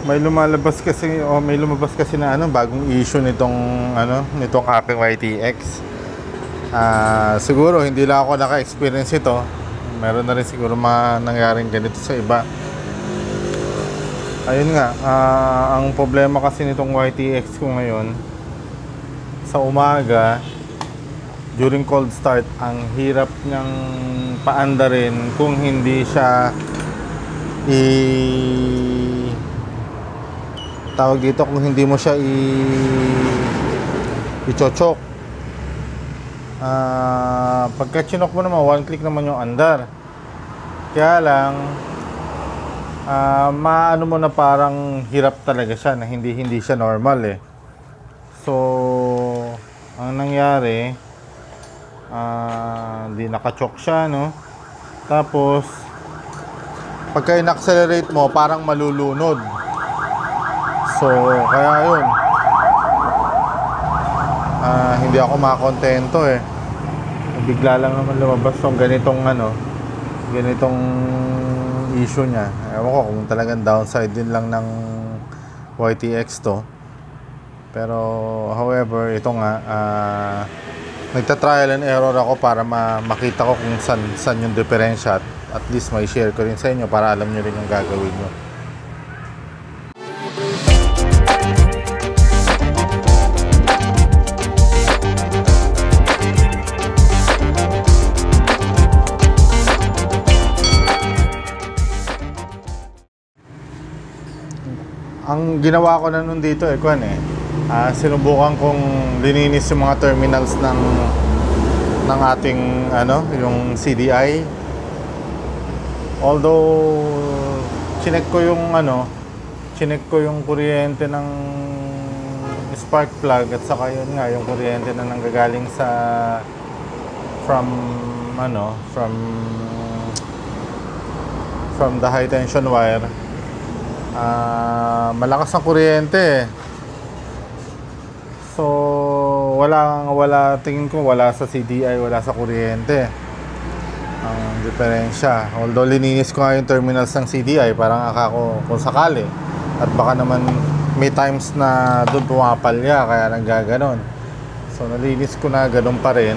May lumalabas kasi o may lumabas kasi na bagong issue nitong aking YTX. Siguro hindi lang ako naka-experience ito. Meron na rin siguro nangyaring ganito sa iba. Ayun nga, ang problema kasi nitong YTX ko ngayon, sa umaga during cold start, ang hirap niyang paandarin kung hindi siya tawag dito, kung hindi mo siya i-chochok. Pagka chinok mo naman, one click naman yung andar. Kaya lang maano mo na parang hirap talaga siya, na hindi siya normal eh. So ang nangyari, hindi nakachok siya, no? Tapos pagka in-accelerate mo, parang malulunod. So kaya yun, hindi ako makakontento eh. Bigla lang naman lumabas tong ganitong issue niya. Ewan ko kung talagang downside din lang ng YTX to. Pero however, ito nga, nagta-trial and error ako para makita ko kung saan yung diferensya, at least may share ko rin sa inyo para alam nyo rin yung gagawin nyo. Ang ginawa ko na nun dito sinubukan kong lininis yung mga terminals ng ating yung CDI. Although chinek ko yung kuryente ng spark plug, at saka yun nga yung kuryente na nanggagaling from the high tension wire. Malakas ang kuryente. So tingin ko wala sa CDI, wala sa kuryente ang diferensya. Although lininis ko nga yung terminals ng CDI, parang akako kung sakali, at baka naman may times na doon pumapalya kaya nanggaganon. So nalinis ko na, ganun pa rin.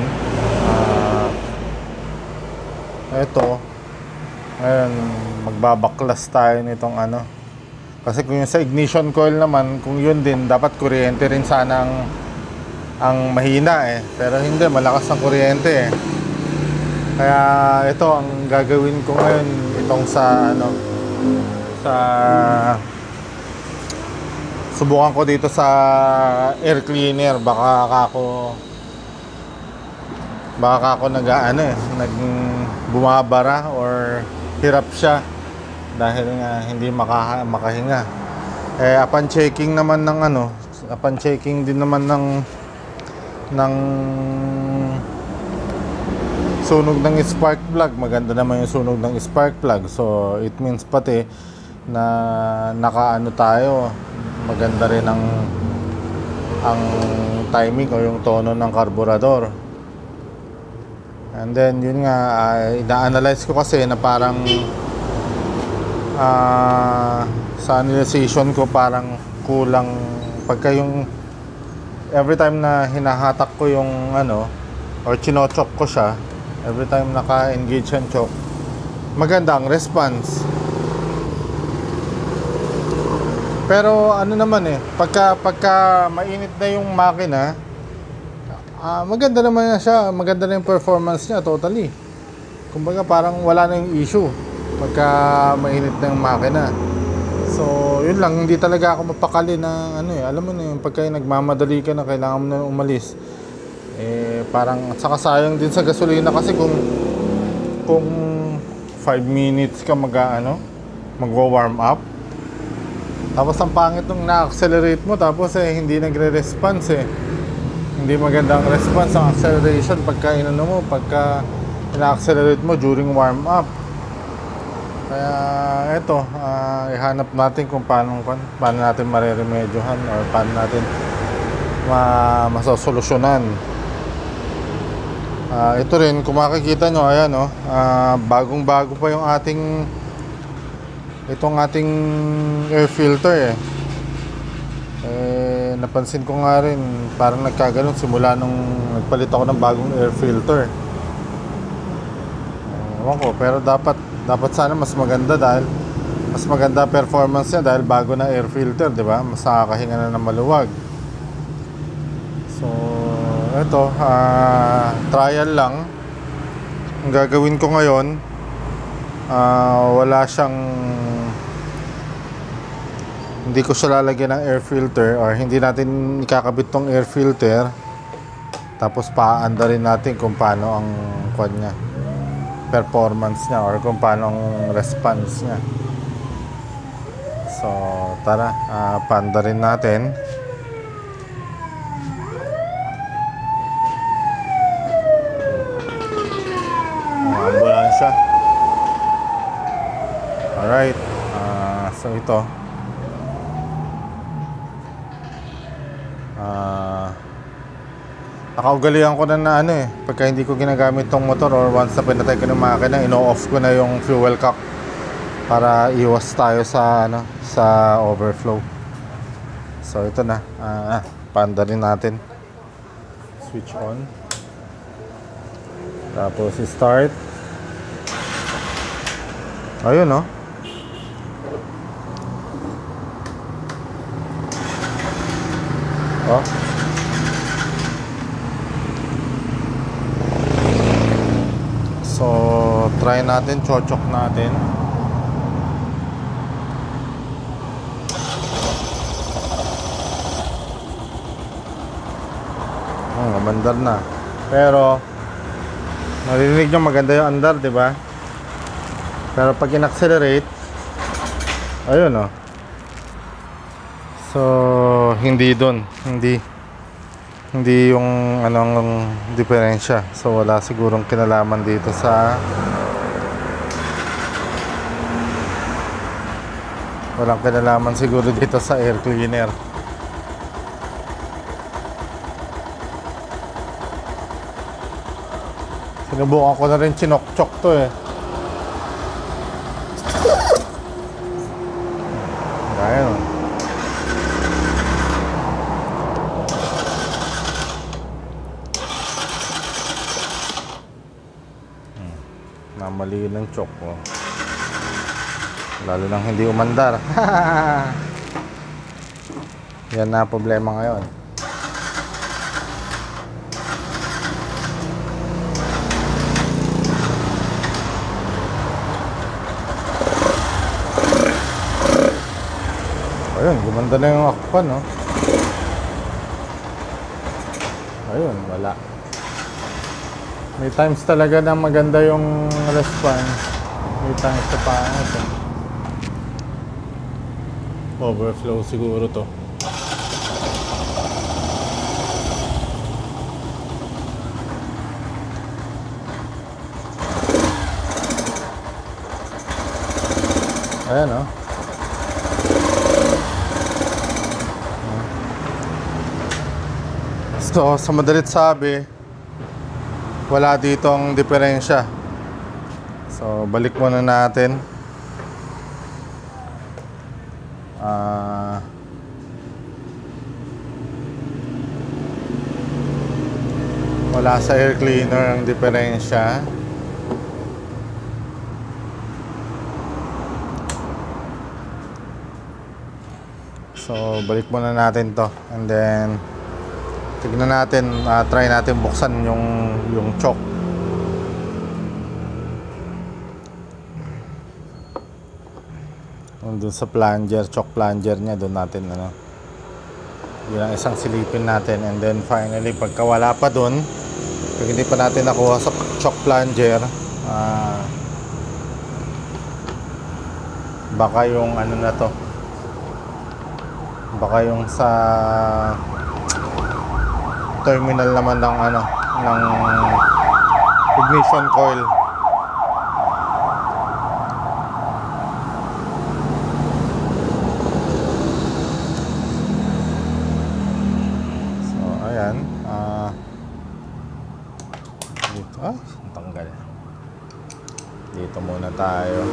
Eto ngayon, magbabaklas tayo nitong kasi kung yung sa ignition coil naman, kung yun din, dapat kuryente rin sana ang mahina eh. Pero hindi, malakas ang kuryente eh. Kaya ito ang gagawin ko ngayon, itong subukan ko dito sa air cleaner. Baka ako bumabara or hirap siya dahil nga hindi makahinga. Upon checking din naman ng sunog ng spark plug, maganda naman yung sunog ng spark plug. So it means pati na tayo, maganda rin ang timing o yung tono ng karburador. And then yun nga, ina-analyze ko kasi na parang sa analyzation ko parang kulang pagka yung every time na hinahatak ko yung or chinochok ko siya, every time naka-engage yung choke, maganda ang response. Pero pagka mainit na yung makina, maganda naman siya, maganda na yung performance niya totally. Kumbaga parang wala na yung issue pagka mainit na yung makina. So yun lang, hindi talaga ako mapakali na alam mo na yung pagka nagmamadali ka na, kailangan mo na umalis, parang at saka sayang din sa gasolina kasi kung 5 minutes ka magwa-warm up, tapos ang pangit nung na-accelerate mo, tapos hindi nagre-response hindi maganda ang response ng acceleration pagka pagka ina-accelerate mo during warm up. Kaya ito, ihanap natin kung paano natin mareremedyohan or paano natin masosolusyonan. Ito rin, kung makikita nyo, ayan bagong-bago pa yung ating itong ating air filter napansin ko nga rin parang nagkaganon simula nung nagpalit ako ng bagong air filter. Ewan ko, pero dapat sana mas maganda dahil mas maganda performance niya dahil bago na air filter, di ba? Mas nakakahinga na ng maluwag. So, ito, trial lang. Ang gagawin ko ngayon, hindi ko siya lalagyan ng air filter or hindi natin ikakabit tong air filter. Tapos paanda rin natin kung paano ang niya, performance niya or kung paano ang response niya. So, tara, paanda rin natin. Ambulansya. Alright. So ito. Nakaugalian ko na pagka hindi ko ginagamit tong motor or once na pinatay ko ng makina, ino-off ko na yung fuel cock para iwas tayo sa sa overflow. So ito na, paanda rin natin. Switch on. Tapos start. Ayun oh. So, try natin, chochok natin. Mandar na. Pero narinig nyo maganda yung andar, di ba? Pero pag in-accelerate, ayun So, hindi doon, hindi yung anong diferensya. So, wala sigurong kinalaman dito sa walang kinalaman siguro dito sa air cleaner. Sinubukan ko na rin chinok-chok to Ayan namali ng chok lalo nang hindi umandar. Yan na problema ngayon. Ayun, gumanda na yung akpan ayun, wala. May times talaga na maganda yung response, may times na pangit overflow siguro to. Ayan So, sa madalit sabi, wala ditong diferensya. So, balik muna natin. Wala sa air cleaner ang diferensya. So, balik muna natin to. And then, tignan natin, try natin buksan yung choke. Doon sa plunger, choke plunger niya, doon natin yun ang isang silipin natin. And then finally, pagka wala pa doon, pag hindi pa natin nakuha sa choke plunger, baka yung na to, baka yung sa terminal naman ng ng ignition coil. So ayan, dito ang tanggal. Dito muna tayo.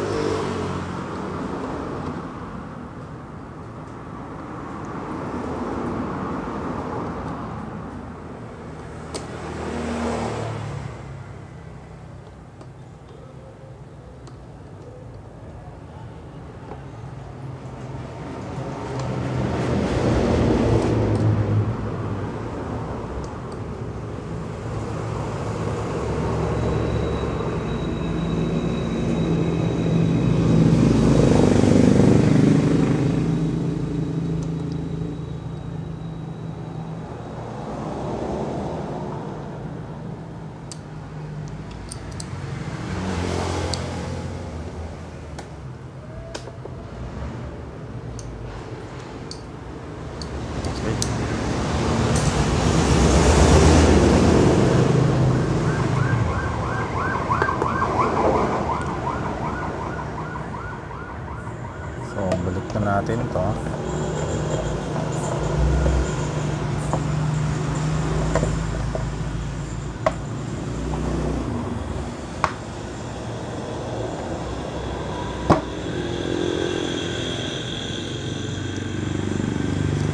na natin to.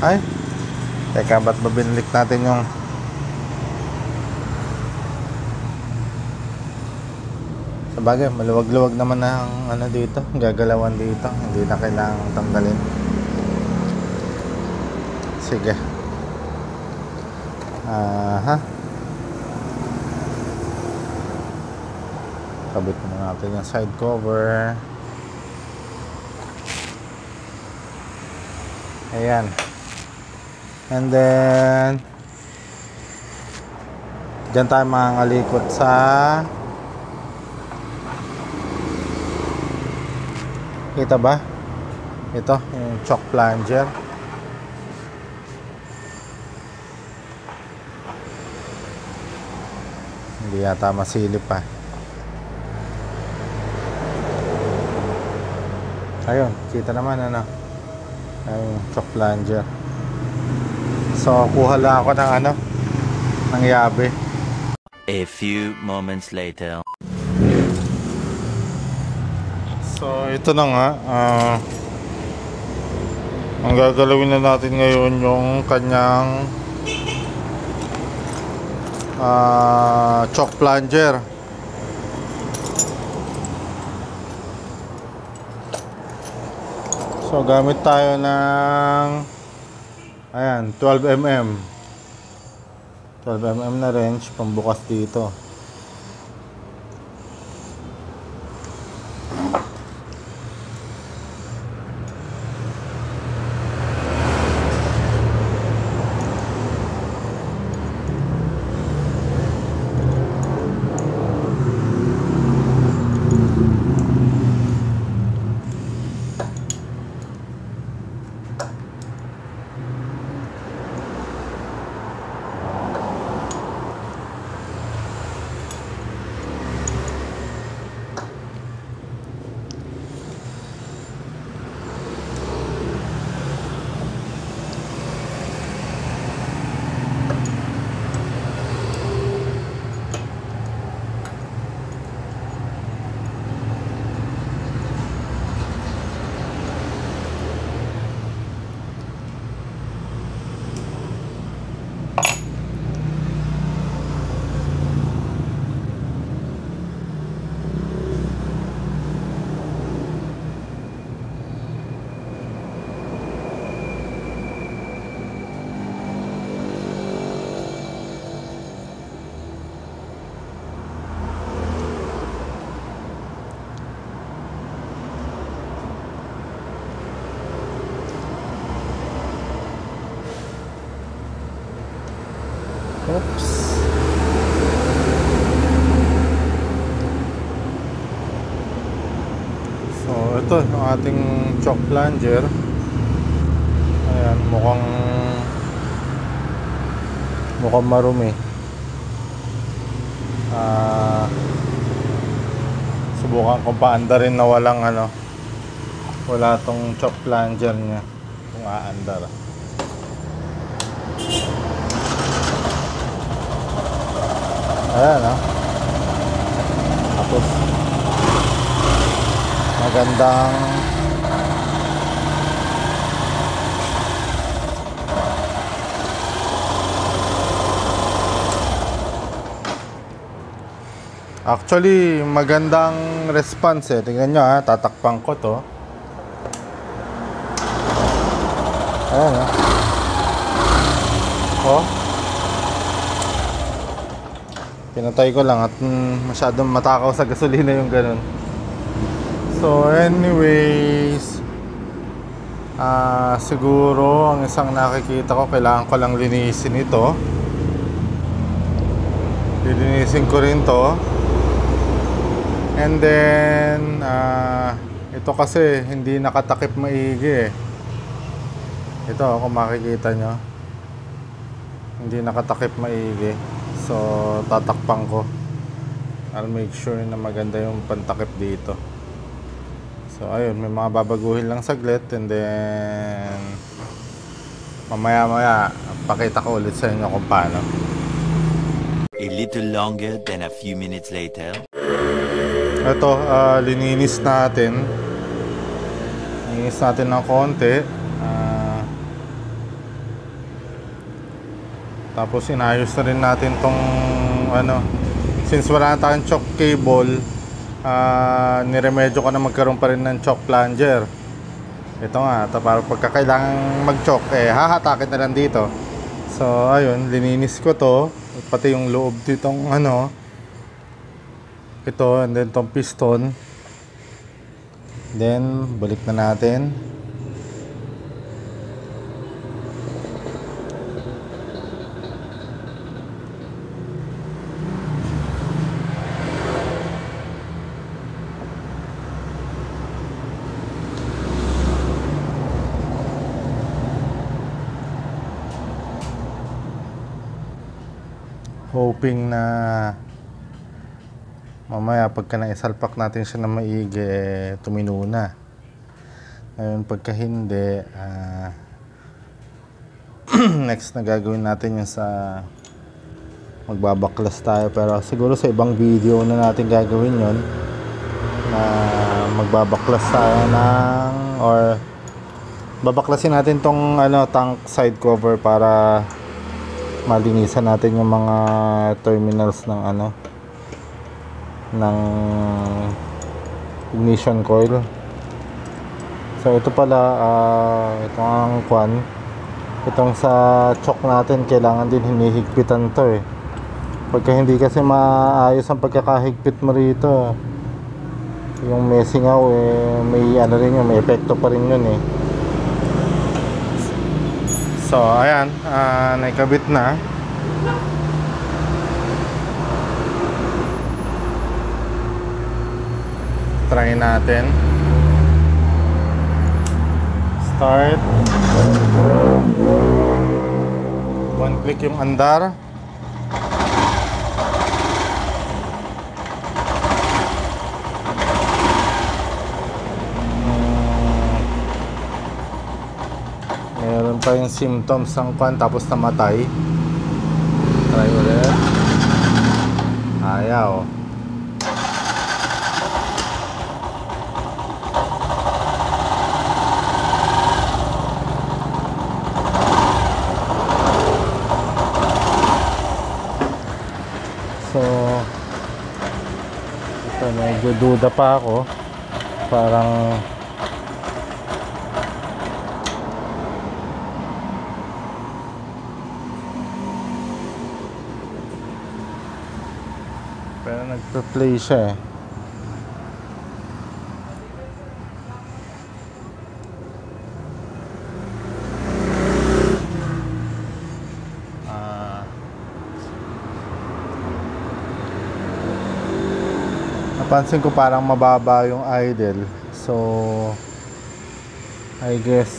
Ay, teka, ba't ba binalik natin yung sabagay, maluwag-luwag naman ang ano dito, gagalawan dito, hindi na kailangang tanggalin. Sige. Aha. Kabit mo natin yung side cover. Ayan. And then diyan tayo mangalikot sa kita ba? Ito, yung chock plunger. Hindi yata masilip pa. Ayun, kita naman ano. Ayun, chock plunger. So, kuha lang ako ng ano, ng yabe. A few moments later. So, ito na nga. Ang gagalawin na natin ngayon yung kanyang chock plunger. So, gamit tayo ng ayan, 12mm. 12mm na wrench pambukas dito. Oops. So, ito yung ating chock plunger. Ayan, mukhang marumi. Subukan kong paandarin na walang ano, wala tong chock plunger niya kung aandar. Ayan, tapos magandang actually magandang response eh. Tingnan nyo tatakpan ko to. Ayan oh, pinatay ko lang at masyadong matakaw sa gasolina yung ganun. So anyways, siguro ang isang nakikita ko, kailangan ko lang linisin ito. Lilinisin ko rin to. And then ito kasi hindi nakatakip maigi eh. Ito kung makikita nyo, hindi nakatakip maigi. So, tatakpan ko. I'll make sure na maganda yung pantakip dito. So ayun, may mga babaguhin lang saglit, and then mamaya pakita ko ulit sa inyo kung paano. A little longer than a few minutes later. Ito, lininis natin. Lininis natin ng konti. Tapos inayos na rin natin tong ano, since wala na tayong choke cable, niremedyo ko na magkaroon pa rin ng choke plunger. Ito nga, para pagkakailangan mag-choke, hahatakin na lang dito. So ayun, lininis ko to, pati yung loob ditong ano, ito, and then tong piston. Then balik na natin. Hoping na mamaya pagka naisalpak natin siya na maigi, tumino na. Ngayon pagka hindi, next na gagawin natin yung sa magbabaklas tayo, pero siguro sa ibang video na natin gagawin yon, na magbabaklas tayo ng, or babaklasin natin tong ano, tank side cover para malinisan natin yung mga terminals ng ano, ng ignition coil. So ito pala, itong ang kwan, itong sa choke natin, kailangan din hinihigpitan to pagka hindi kasi maayos ang pagkakahigpit mo rito, yung messing out, may ano rin yun, may epekto pa rin yun So ayan, naikabit na. Try natin. Start. One click yung andar. Meron pa yung symptoms ng kwan tapos namatay. Try ulit. Ayaw. So ito, medyo duda pa ako. Parang pero nagpa-play siya napansin ko parang mababa yung idle, so I guess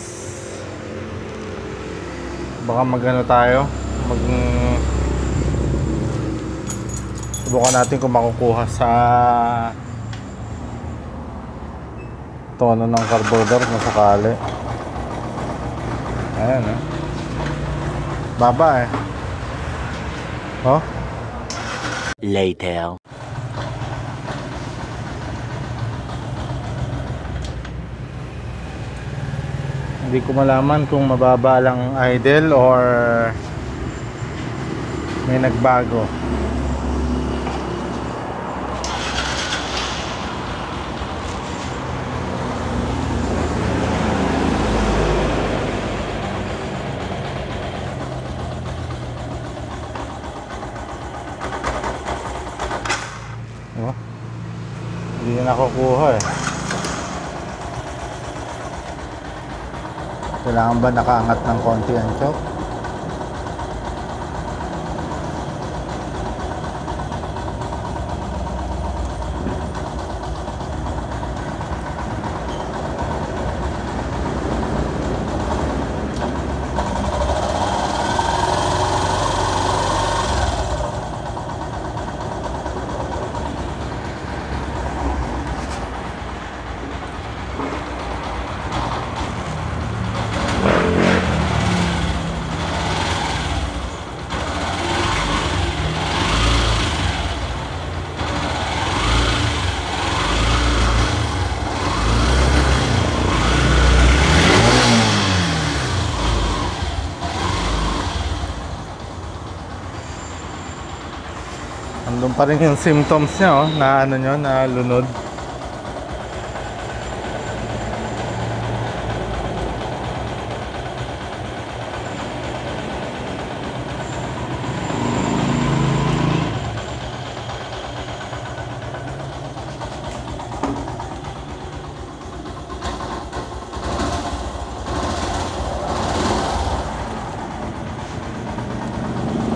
baka magano tayo, subukan natin kung makukuha sa tono ng carburetor kung sakali. Ayan baba oh. Later. Hindi ko malaman kung mababa lang idle or may nagbago. Oh, hindi na nakukuha Kailangan ba nakaangat ng konti ang choke? Doon pa rin yung symptoms niya, oh, na ano nyo, na lunod.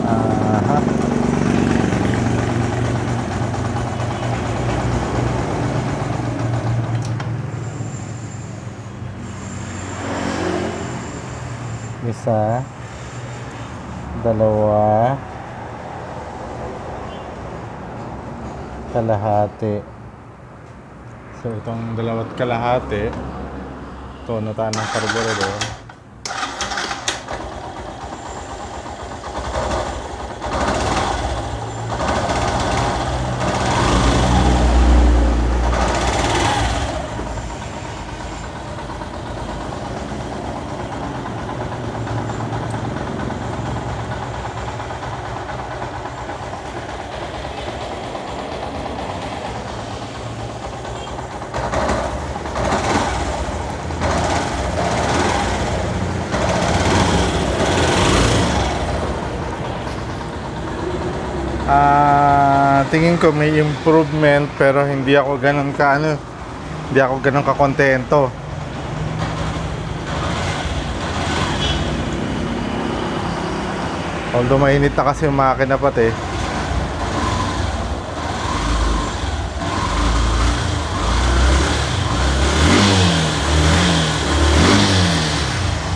Aha. Isa, dalawa, kalahati. So itong dalawat kalahati, ito nataan ng carburetor. Tingin ko may improvement pero hindi ako ganun ka ano, hindi ako ganun ka kontento. Although mainit na kasi yung makina pati.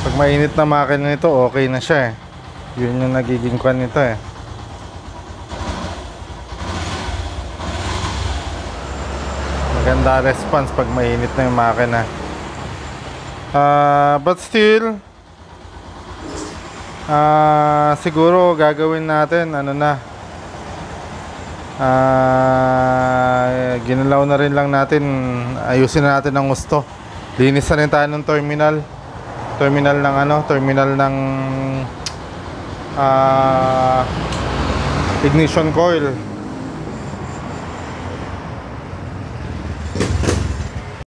Pag mainit na makina nito, okay na siya eh. Yun yung nagiging kwan nito eh. Maganda response pag mainit na yung makina. But still, siguro gagawin natin ano na, ginalaw na rin lang natin, ayusin na natin ang gusto. Linis na rin tayo ng terminal ng ano, terminal ng ignition coil.